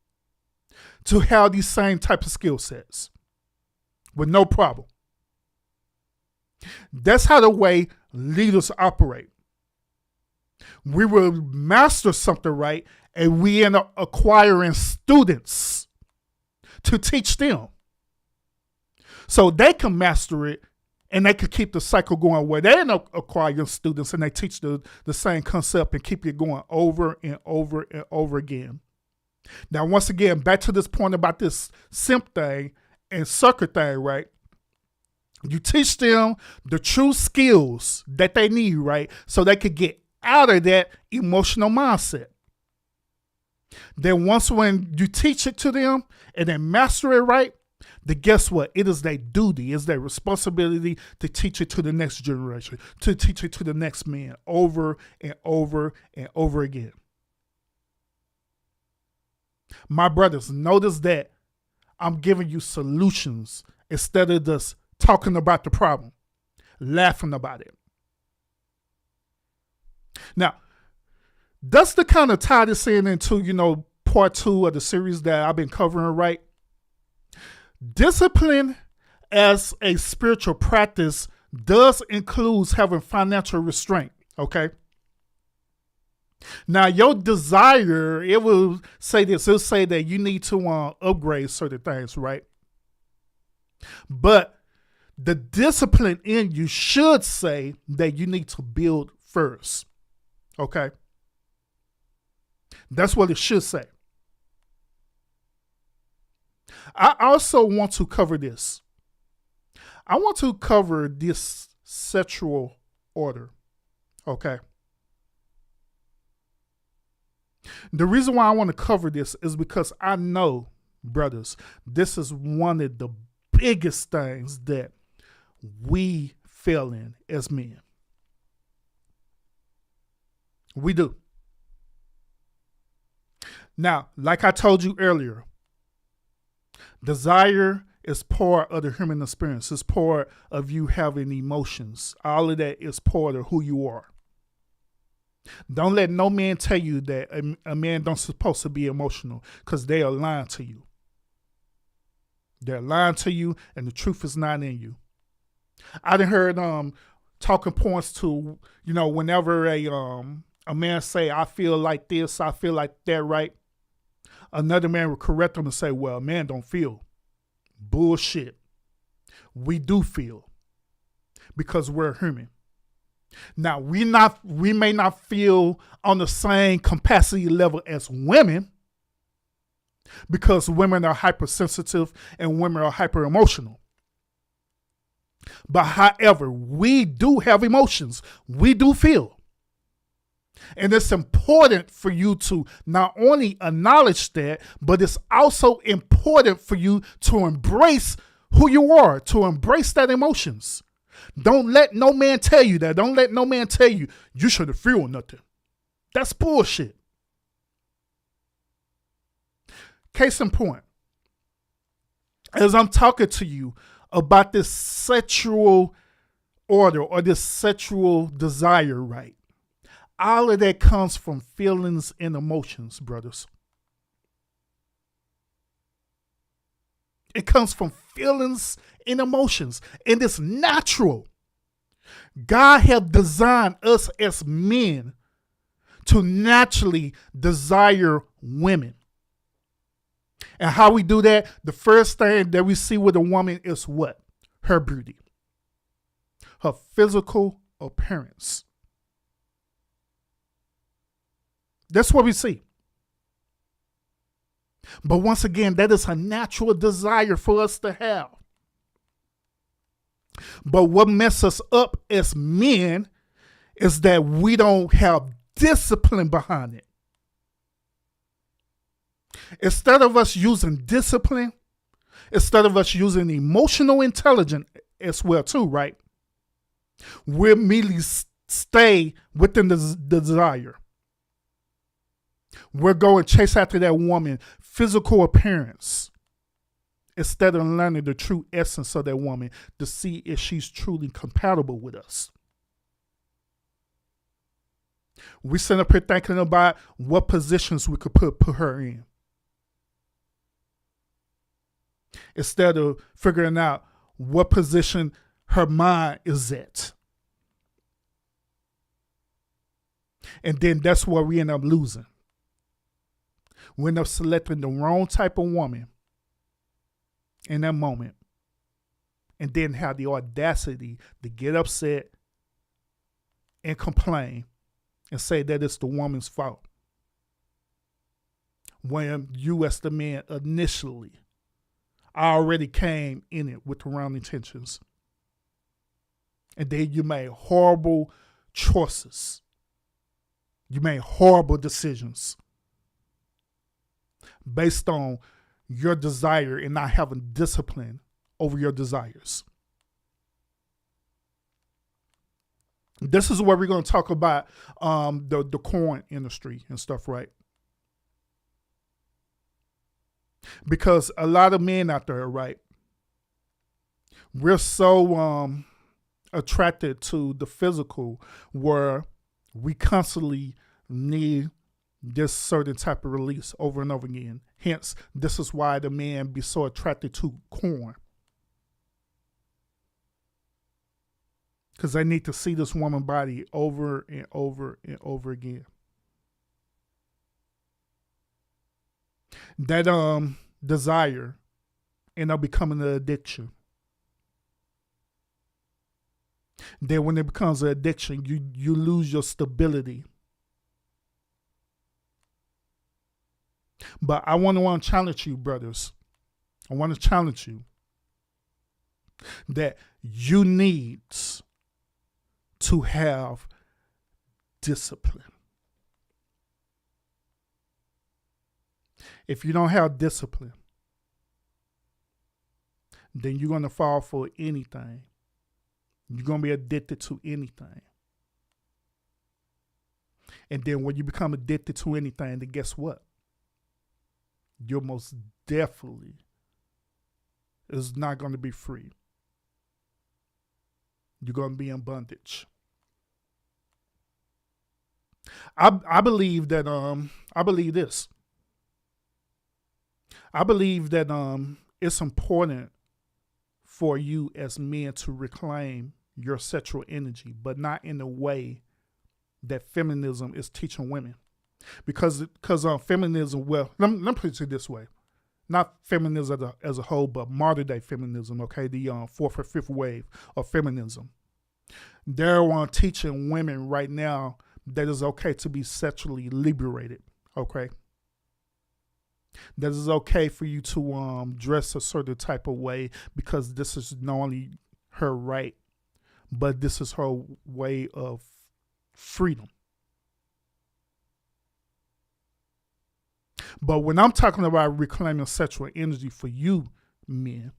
to have these same type of skill sets with no problem. That's how the way leaders operate. We will master something, right, and we end up acquiring students to teach them. So they can master it and they can keep the cycle going where they end up acquiring students and they teach the same concept and keep it going over and over and over again. Now, once again, back to this point about this simp thing and sucker thing, right? You teach them the true skills that they need, right? So they could get out of that emotional mindset. Then when you teach it to them and they master it, right? Then guess what? It is their duty, it's their responsibility to teach it to the next generation, to teach it to the next man over and over and over again. My brothers, notice that I'm giving you solutions instead of just talking about the problem, laughing about it. Now, that's the kind of tie this into, part 2 of the series that I've been covering, right? Discipline as a spiritual practice does include having financial restraint, okay? Now, your desire, it will say this. It'll say that you need to upgrade certain things, right? But the discipline in you should say that you need to build first, okay? That's what it should say. I also want to cover this. I want to cover this sexual order, okay? The reason why I want to cover this is because I know, brothers, this is one of the biggest things that we fail in as men. We do. Now, like I told you earlier, desire is part of the human experience. It's part of you having emotions. All of that is part of who you are. Don't let no man tell you that a man don't supposed to be emotional, because they are lying to you. They're lying to you and the truth is not in you. I done heard talking points to, whenever a man say, I feel like this, I feel like that, right? Another man will correct them and say, well, man don't feel. Bullshit. We do feel because we're human. Now, we may not feel on the same capacity level as women because women are hypersensitive and women are hyper emotional. But however, we do have emotions. We do feel. And it's important for you to not only acknowledge that, but it's also important for you to embrace who you are, to embrace that emotions. Don't let no man tell you that. Don't let no man tell you you shouldn't feel nothing. That's bullshit. Case in point, as I'm talking to you about this sexual order or this sexual desire, right? All of that comes from feelings and emotions, brothers. It comes from feelings and emotions, and it's natural. God has designed us as men to naturally desire women. And how we do that, the first thing that we see with a woman is what? Her beauty. Her physical appearance. That's what we see. But once again, that is a natural desire for us to have. But what messes us up as men is that we don't have discipline behind it. Instead of us using discipline, instead of us using emotional intelligence as well too, right? We immediately stay within the desire. We're going to chase after that woman, physical appearance, instead of learning the true essence of that woman to see if she's truly compatible with us. We sit up here thinking about what positions we could put her in, instead of figuring out what position her mind is at. And then that's where we end up losing. We end up selecting the wrong type of woman in that moment, and then have the audacity to get upset and complain and say that it's the woman's fault, when you as the man initially already came in it with the wrong intentions. And then you made horrible choices. You made horrible decisions based on your desire and not having discipline over your desires. This is where we're going to talk about the corn industry and stuff, right? Because a lot of men out there, right, we're so attracted to the physical where we constantly need this certain type of release over and over again. Hence, this is why the men be so attracted to corn. Because they need to see this woman body over and over and over again. That desire end up becoming an addiction. Then when it becomes an addiction, you lose your stability. But I want to challenge you, brothers. I want to challenge you that you need to have discipline. If you don't have discipline, then you're going to fall for anything. You're going to be addicted to anything. And then when you become addicted to anything, then guess what? You're most definitely is not going to be free. You're going to be in bondage. I believe that I believe this. I believe that it's important for you as men to reclaim your sexual energy, but not in the way that feminism is teaching women. Because feminism, well, let me put it this way. Not feminism as a whole, but modern day feminism, okay? The fourth or fifth wave of feminism. They're teaching women right now that it's okay to be sexually liberated, okay? That it's okay for you to dress a certain type of way because this is not only her right, but this is her way of freedom. But when I'm talking about reclaiming sexual energy for you men,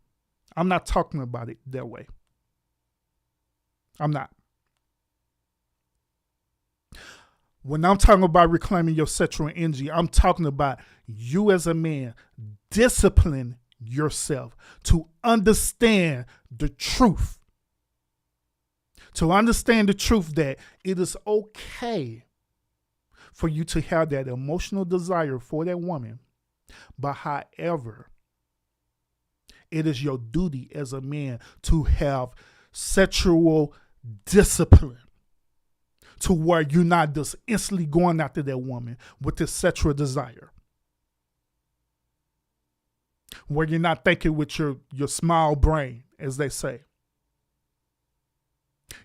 I'm not talking about it that way. I'm not. When I'm talking about reclaiming your sexual energy, I'm talking about you as a man discipline yourself to understand the truth. To understand the truth that it is okay for you to have that emotional desire for that woman. But however, it is your duty as a man to have sexual discipline to where you're not just instantly going after that woman with this sexual desire. Where you're not thinking with your small brain, as they say.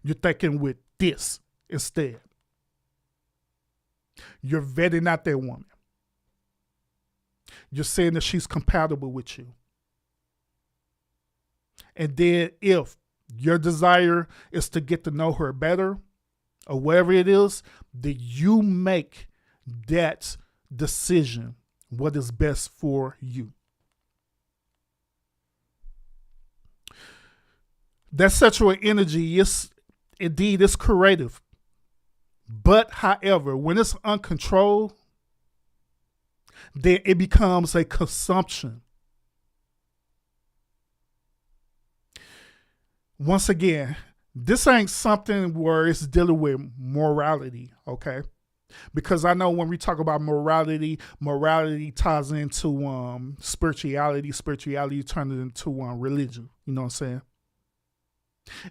You're thinking with this instead. You're vetting out that woman. You're saying that she's compatible with you. And then if your desire is to get to know her better, or whatever it is, that you make that decision, what is best for you. That sexual energy is indeed it's creative. But however, when it's uncontrolled, then it becomes a consumption. Once again, this ain't something where it's dealing with morality, okay? Because I know when we talk about morality ties into spirituality. Spirituality turns into religion, you know what I'm saying?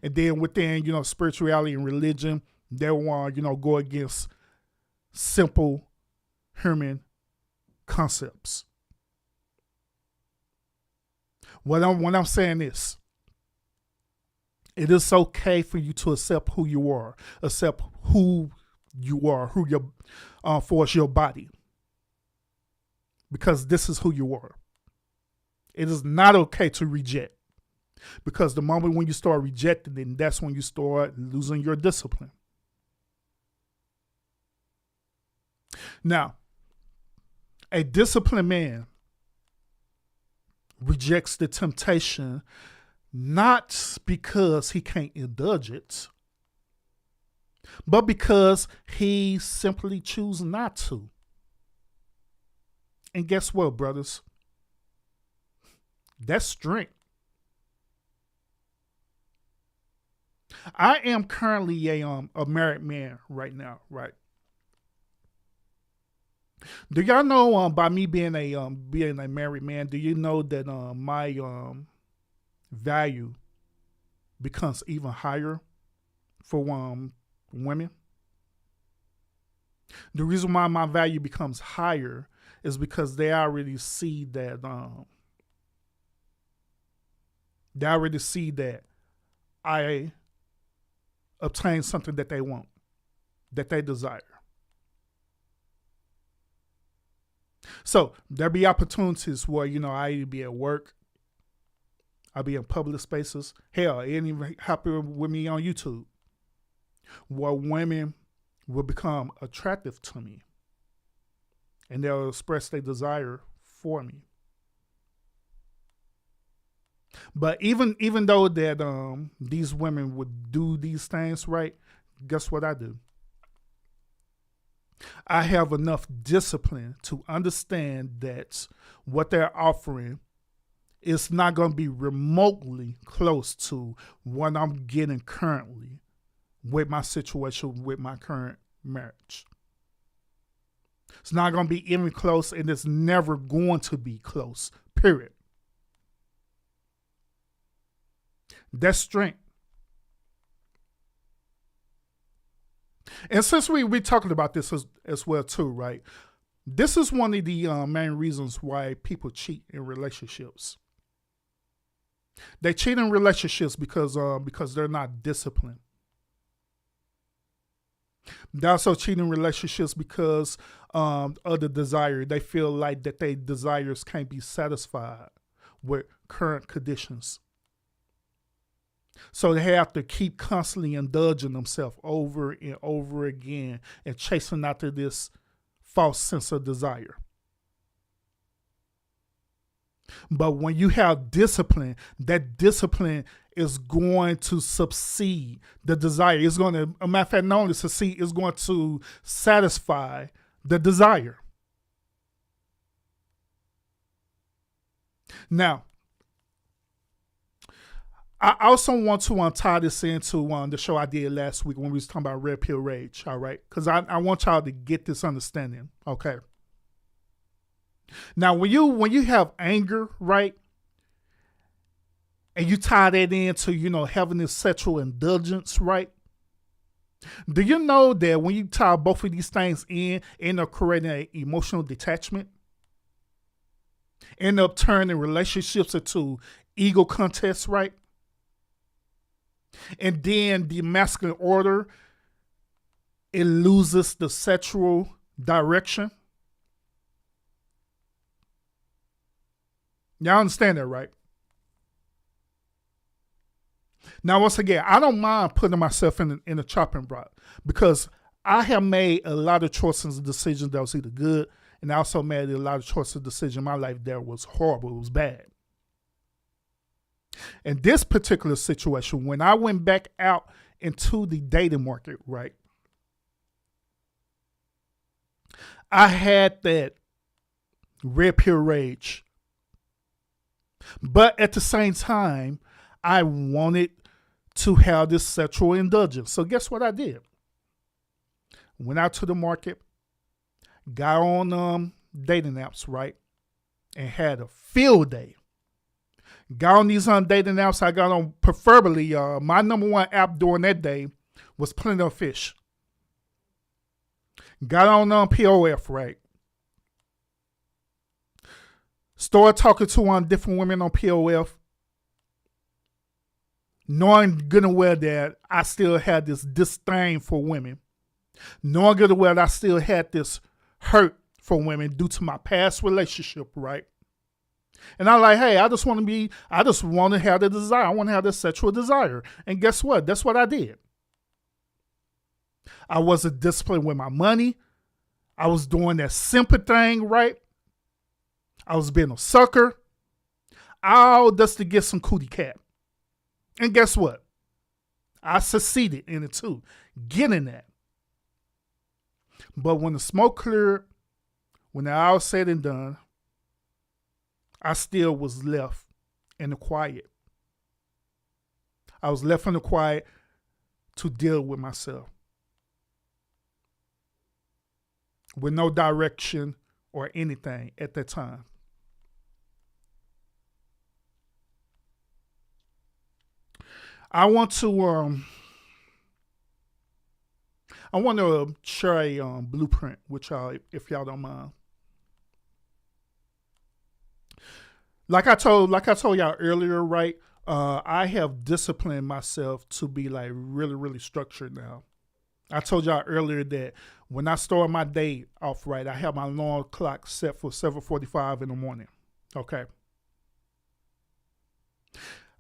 And then within, spirituality and religion, they want, go against simple human concepts. What I'm saying is, it is okay for you to accept who you are, who your for your body, because this is who you are. It is not okay to reject, because the moment when you start rejecting, then that's when you start losing your discipline. Now, a disciplined man rejects the temptation not because he can't indulge it, but because he simply chooses not to. And guess what, brothers? That's strength. I am currently a married man right now, right? Do y'all know by me being a married man, do you know that my value becomes even higher for women? The reason why my value becomes higher is because they already see that I obtain something that they want, that they desire. So there be opportunities where, I either be at work, I'll be in public spaces. Hell, it even happen with me on YouTube, where women will become attractive to me and they'll express their desire for me. But even though that these women would do these things right, guess what I do? I have enough discipline to understand that what they're offering is not going to be remotely close to what I'm getting currently with my situation with my current marriage. It's not going to be even close, and it's never going to be close, period. That's strength. And since we talking about this as well too, right? This is one of the main reasons why people cheat in relationships. They cheat in relationships because they're not disciplined. They also cheat in relationships because of the desire. They feel like that their desires can't be satisfied with current conditions. So they have to keep constantly indulging themselves over and over again and chasing after this false sense of desire. But when you have discipline, that discipline is going to succeed the desire. It's going to, a matter of fact, not only succeed, it's going to satisfy the desire. Now, I also want to tie this into the show I did last week when we was talking about red pill rage, all right? Because I want y'all to get this understanding, okay? Now, when you have anger, right, and you tie that into, having this sexual indulgence, right, do you know that when you tie both of these things end up creating an emotional detachment? End up turning relationships into ego contests, right? And then the masculine order, it loses the sexual direction. Y'all understand that, right? Now, once again, I don't mind putting myself in a chopping block because I have made a lot of choices and decisions that was either good, and I also made a lot of choices and decisions in my life that was horrible, it was bad. In this particular situation, when I went back out into the dating market, right, I had that red pill rage. But at the same time, I wanted to have this sexual indulgence. So guess what I did? Went out to the market, got on dating apps, right, and had a field day. Got on these dating apps. I got on, preferably, my number one app during that day was Plenty of Fish. Got on POF, right? Started talking to different women on POF, knowing good and well that I still had this disdain for women, knowing good and well that I still had this hurt for women due to my past relationship, right? And I'm like, hey, I just want to have the desire. I want to have the sexual desire. And guess what? That's what I did. I wasn't disciplined with my money. I was doing that simple thing, right? I was being a sucker. All just to get some cootie cat. And guess what? I succeeded in it too, getting that. But when the smoke cleared, when it all said and done, I still was left in the quiet. I was left in the quiet to deal with myself. With no direction or anything at that time. I want to share a blueprint with y'all, if y'all don't mind. Like I told y'all earlier, right? I have disciplined myself to be like really, really structured now. I told y'all earlier that when I start my day off right, I have my alarm clock set for 7:45 in the morning. Okay.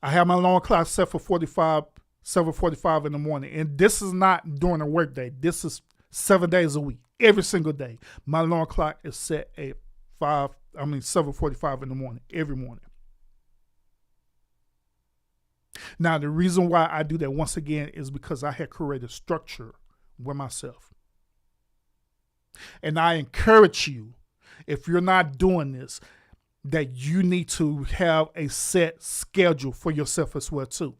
I have my alarm clock set for 7:45 in the morning. And this is not during a work day. This is 7 days a week, every single day. My alarm clock is set at 7:45 in the morning, every morning. Now, the reason why I do that once again is because I had created structure with myself. And I encourage you, if you're not doing this, that you need to have a set schedule for yourself as well too.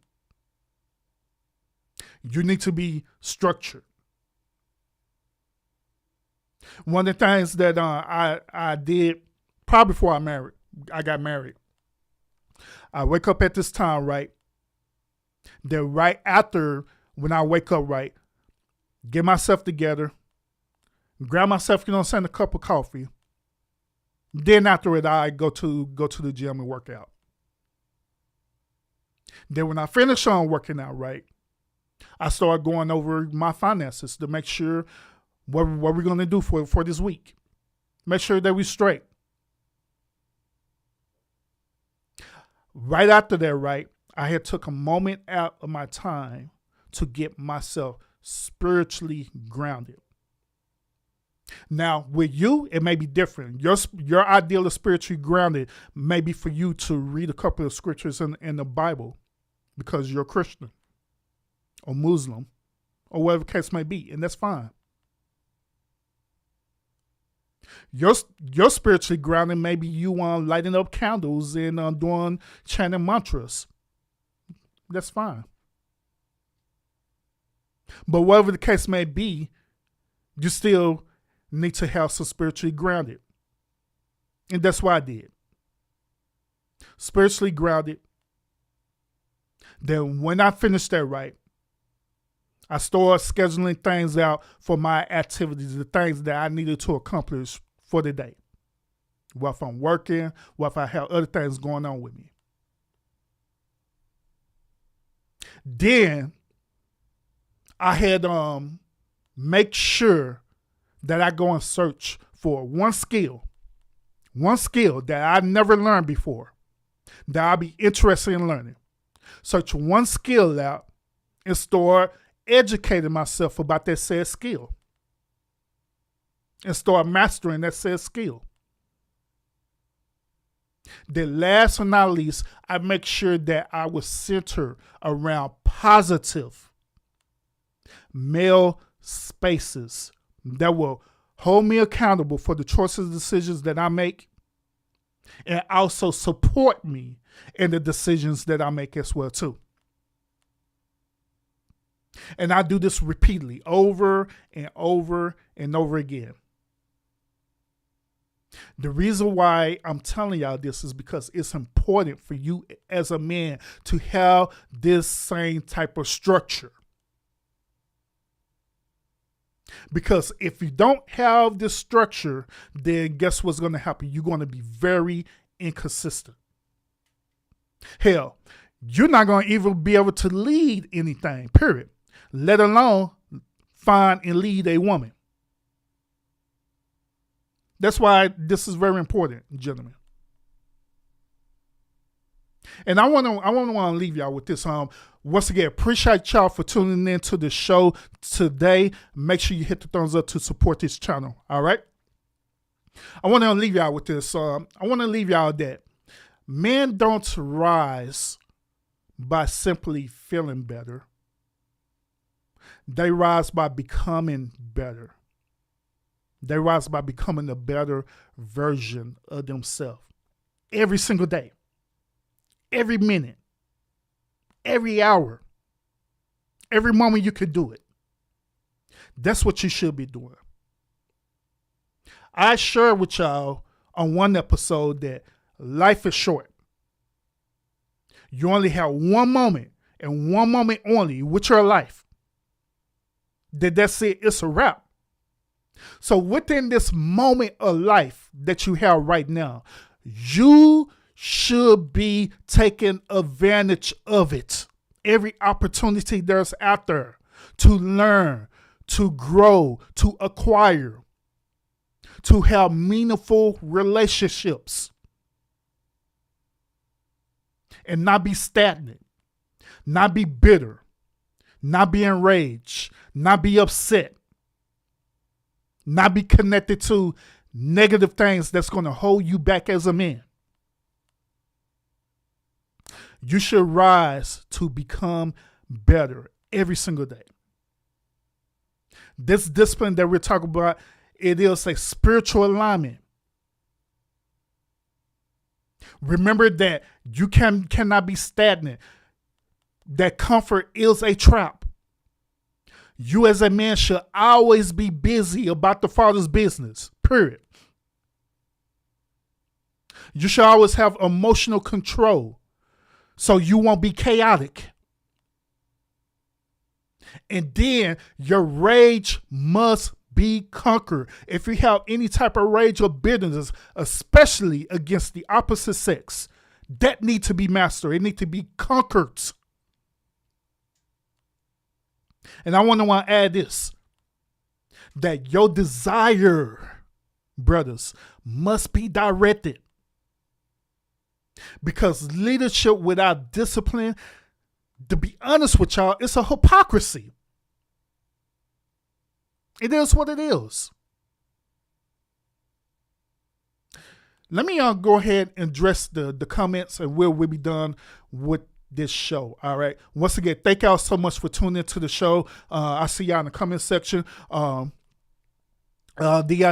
You need to be structured. One of the things that I did probably before I got married. I wake up at this time, right? Then right after, when I wake up, right, get myself together, grab myself, you know what I'm saying, a cup of coffee. Then after it, I go to the gym and work out. Then when I finish on working out, right, I start going over my finances to make sure what we're going to do for this week. Make sure that we're straight. Right after that, right, I had took a moment out of my time to get myself spiritually grounded. Now, with you, it may be different. Your ideal of spiritually grounded may be for you to read a couple of scriptures in the Bible because you're a Christian or Muslim or whatever the case may be, and that's fine. Your spiritually grounded, maybe you lighting up candles and doing chanting mantras. That's fine. But whatever the case may be, you still need to have some spiritually grounded. And that's what I did. Spiritually grounded. Then when I finished that, right, I started scheduling things out for my activities, the things that I needed to accomplish for the day. What if I'm working, what if I have other things going on with me. Then I had make sure that I go and search for one skill that I never learned before, that I'll be interested in learning. Search one skill out and start educating myself about that said skill. And start mastering that said skill. Then last but not least, I make sure that I was centered around positive male spaces that will hold me accountable for the choices and decisions that I make, and also support me in the decisions that I make as well too. And I do this repeatedly, over and over and over again. The reason why I'm telling y'all this is because it's important for you as a man to have this same type of structure. Because if you don't have this structure, then guess what's going to happen? You're going to be very inconsistent. Hell, you're not going to even be able to lead anything, period. Let alone find and lead a woman. That's why this is very important, gentlemen. And I want to leave y'all with this. Once again, appreciate y'all for tuning in to the show today. Make sure you hit the thumbs up to support this channel. All right. I want to leave y'all with this. I want to leave y'all that men don't rise by simply feeling better. They rise by becoming better. They rise by becoming a better version of themselves every single day, every minute, every hour, every moment you could do it. That's what you should be doing. I shared with y'all on one episode that life is short. You only have one moment and one moment only with your life. That's it. It's a wrap. So within this moment of life that you have right now, you should be taking advantage of it. Every opportunity there's out there to learn, to grow, to acquire, to have meaningful relationships and not be stagnant, not be bitter, not be enraged, not be upset, not be connected to negative things that's going to hold you back as a man. You should rise to become better every single day. This discipline that we're talking about, it is a spiritual alignment. Remember that you cannot be stagnant. That comfort is a trap. You as a man should always be busy about the Father's business, period. You should always have emotional control so you won't be chaotic. And then your rage must be conquered. If you have any type of rage or bitterness, especially against the opposite sex, that need to be mastered. It need to be conquered. And I want to add this, that your desire, brothers, must be directed. Because leadership without discipline, to be honest with y'all, it's a hypocrisy. It is what it is. Let me go ahead and address the comments, and we'll be done with this show. All right. Once again, thank y'all so much for tuning into the show. I see y'all in the comment section.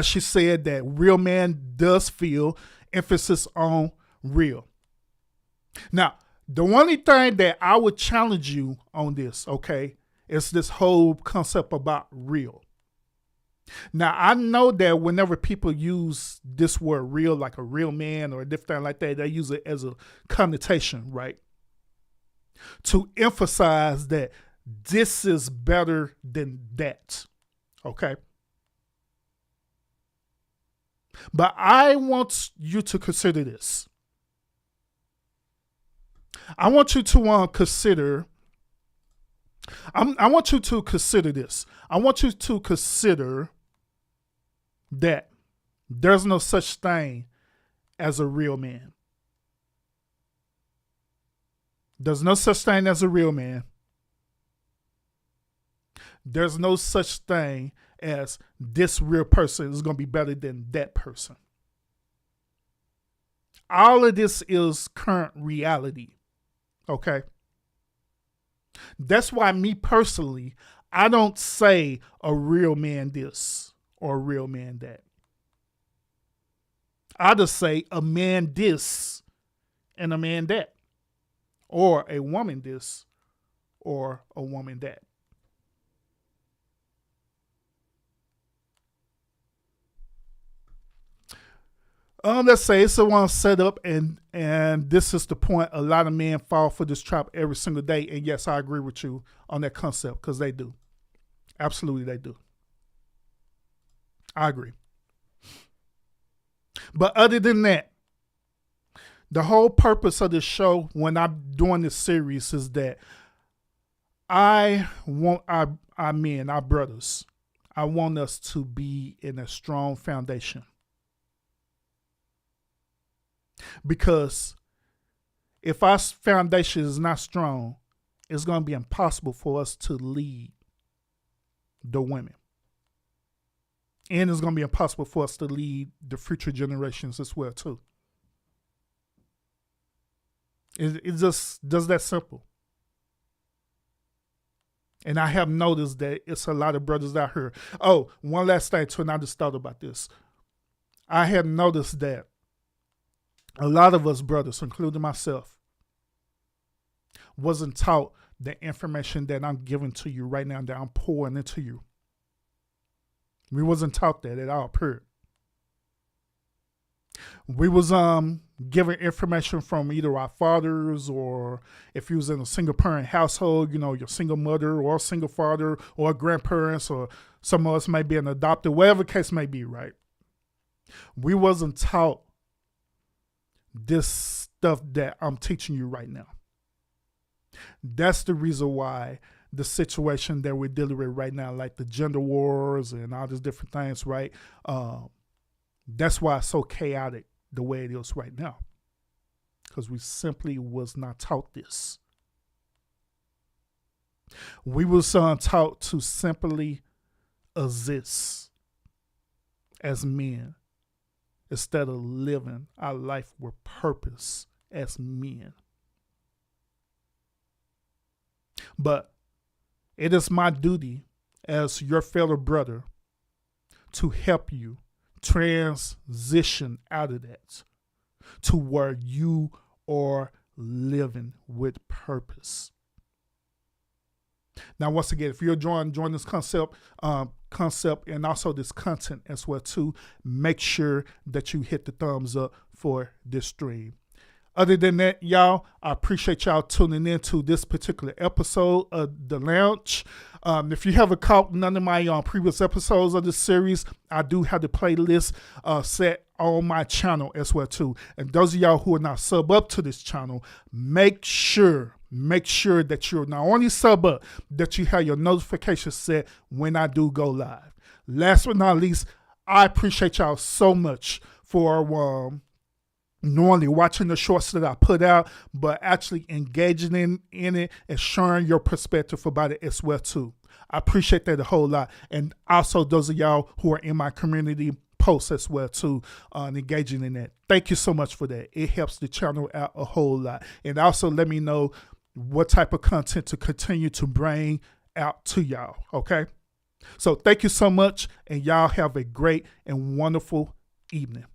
She said that real man does feel, emphasis on real. Now, the only thing that I would challenge you on this, okay, is this whole concept about real. Now, I know that whenever people use this word real, like a real man or a different thing like that, they use it as a connotation, right? To emphasize that this is better than that, okay? But I want you to consider this. I want you to consider. I want you to consider this. I want you to consider that there's no such thing as a real man. There's no such thing as a real man. There's no such thing as this real person is going to be better than that person. All of this is current reality. Okay? That's why me personally, I don't say a real man this or a real man that. I just say a man this and a man that. Or a woman this or a woman that. Let's say it's the one set up, and this is the point. A lot of men fall for this trap every single day. And yes, I agree with you on that concept, because they do. Absolutely, they do. I agree. But other than that, the whole purpose of this show, when I'm doing this series, is that I want our men, our brothers, I want us to be in a strong foundation. Because if our foundation is not strong, it's going to be impossible for us to lead the women. And it's going to be impossible for us to lead the future generations as well, too. It just does that simple. And I have noticed that it's a lot of brothers out here. Oh, one last thing, too, and I just thought about this. I have noticed that a lot of us brothers, including myself, wasn't taught the information that I'm giving to you right now, that I'm pouring into you. We wasn't taught that at all, period. We was given information from either our fathers, or if you was in a single parent household, you know, your single mother or single father or grandparents, or some of us may be an adopted, whatever case may be, right? We wasn't taught this stuff that I'm teaching you right now. That's the reason why the situation that we're dealing with right now, like the gender wars and all these different things, right? That's why it's so chaotic the way it is right now. Because we simply was not taught this. We was taught to simply exist as men, instead of living our life with purpose as men. But it is my duty as your fellow brother to help you transition out of that to where you are living with purpose. Now, once again, if you're enjoying this concept and also this content as well too, make sure that you hit the thumbs up for this stream. Other than that, y'all, I appreciate y'all tuning in to this particular episode of The Lounge. If you haven't caught none of my previous episodes of this series, I do have the playlist set on my channel as well too. And those of y'all who are not sub up to this channel, make sure that you're not only sub up, that you have your notifications set when I do go live. Last but not least, I appreciate y'all so much for not only watching the shorts that I put out, but actually engaging in it and sharing your perspective about it as well too. I appreciate that a whole lot. And also those of y'all who are in my community posts as well too, engaging in that. Thank you so much for that. It helps the channel out a whole lot. And also let me know what type of content to continue to bring out to y'all. Okay. So thank you so much, and y'all have a great and wonderful evening.